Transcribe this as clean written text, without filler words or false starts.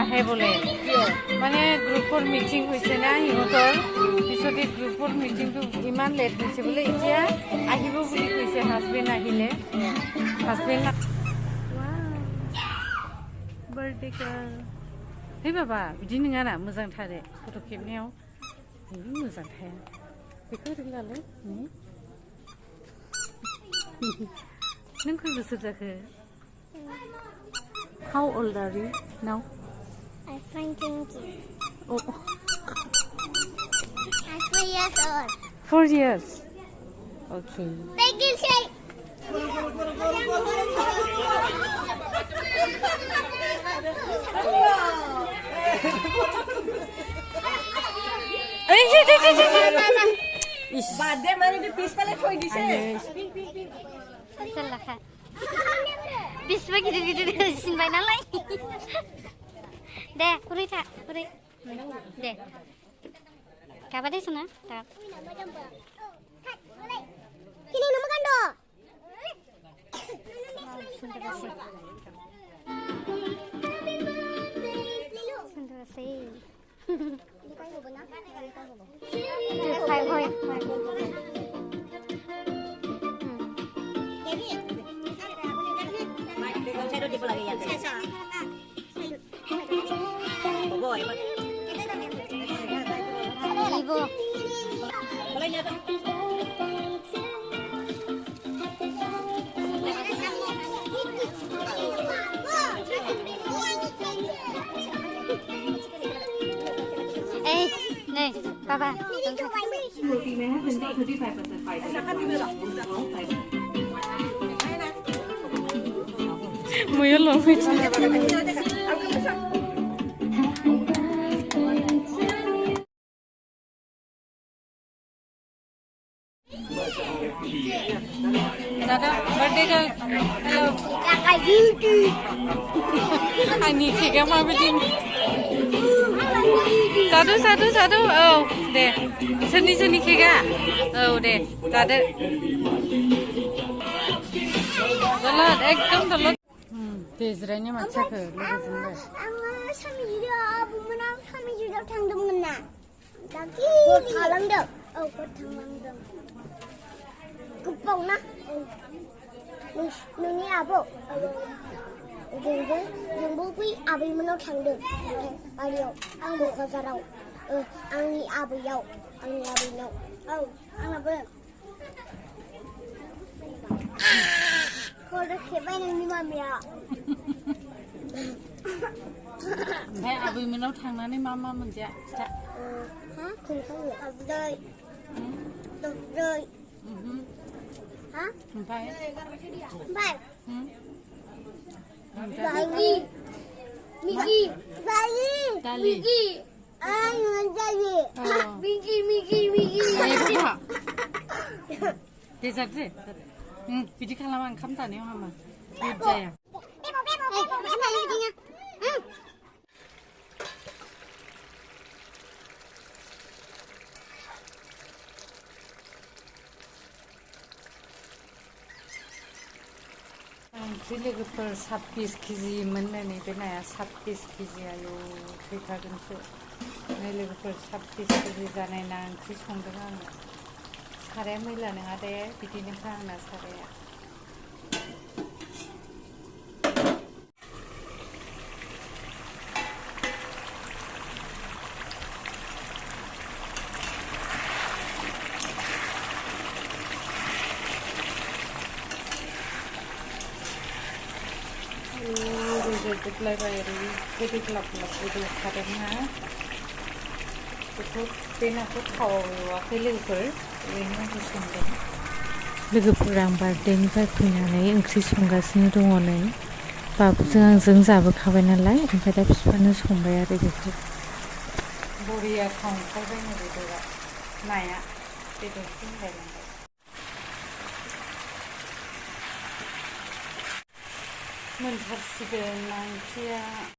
নাহে বোলে মানে গ্ৰুপৰ মিটিং হৈছে না সিহঁতৰ পিছতে গ্ৰুপৰ মিটিংটো ইমান লেট হৈছে বোলে এতিয়া আহিব বুলি কৈছে হাজবেণ্ড আহিলে হাজবেণ্ড बार्थडे गार्ल हे बाबा बिदि नङाना मोजांथार फट' खेबनायाव मोजां थाया बेखौ रोंलालै नों खै बोसोर जाखो How old are you now? I'm 20. Oh. I'm 4 years old. 4 years. Okay. Thank you, Shay. Birthday মানে যে পিছফালে থৈ দিছে Salah kak. Bisma gitu-gitu disimpan nalai. Deh, kuri tak, kuri. Deh. Kapan deh sana? Tak. Kini nama kan do. Sudah kasih. Sudah kasih. Hai hai. Ibu. Nih, Papa. Muy long. Dada, birthday girl. Hello. Kakak gitu. Ani kega माबायदि Satu. Oh, deh. Seni kega. Oh, deh. Dada. Dalat, एकदम dalat. Dezranya macam ke? Lwgwni. Ang samijira, bumana samijira थांदोंमोन ना. Lagi थालांदों. Oh, थालांदों. Goबाव ना? नोंनि आबौ जोंबो बै आबैमोनाव थांदों बारियाव आंबो क'क्राझाराव आंनि आबैनाव औ आंनाबो खर' खेबबाय नोंनि मामिया ओमफ्राय आबैमोनाव थांनानै मा मोनजाया खिथा हा खोन्थायो दावदै ha ओमफ्राय Migi ayo jadi Migi Dessert बिदि खालामा ओंखाम जानायाव हामा बुद जाया ओंख्रि लोगोफोर 26 केजि मोननानै बे नाया 26 केजि आयौ थैखागोनसो लोगोफोर 26 केजि जानाय ना ओंख्रि संदों आङो साराया मैला नङा दे बिदिनोखा आंना साराया जोबलायबाय ओरै गोदै ग्लाब गोदौखादोंना बेखौ बे नाखौ थावाव एवाखै लोगोफोर ओरैनो होसनदों लोगोफोर आं बार्थडेनिफ्राय फैनानै ओंख्रि संगासिनो दङ नै बाबुजों आंजों जाबोखाबाय नालाय ओमफ्राय दा बिफानो संबाय आरो बेखौ बरिया थांखायबायनो बेदरा नाया बेदरखौ होलायलांबाय मोनथारसिगोन ना ओंख्रिया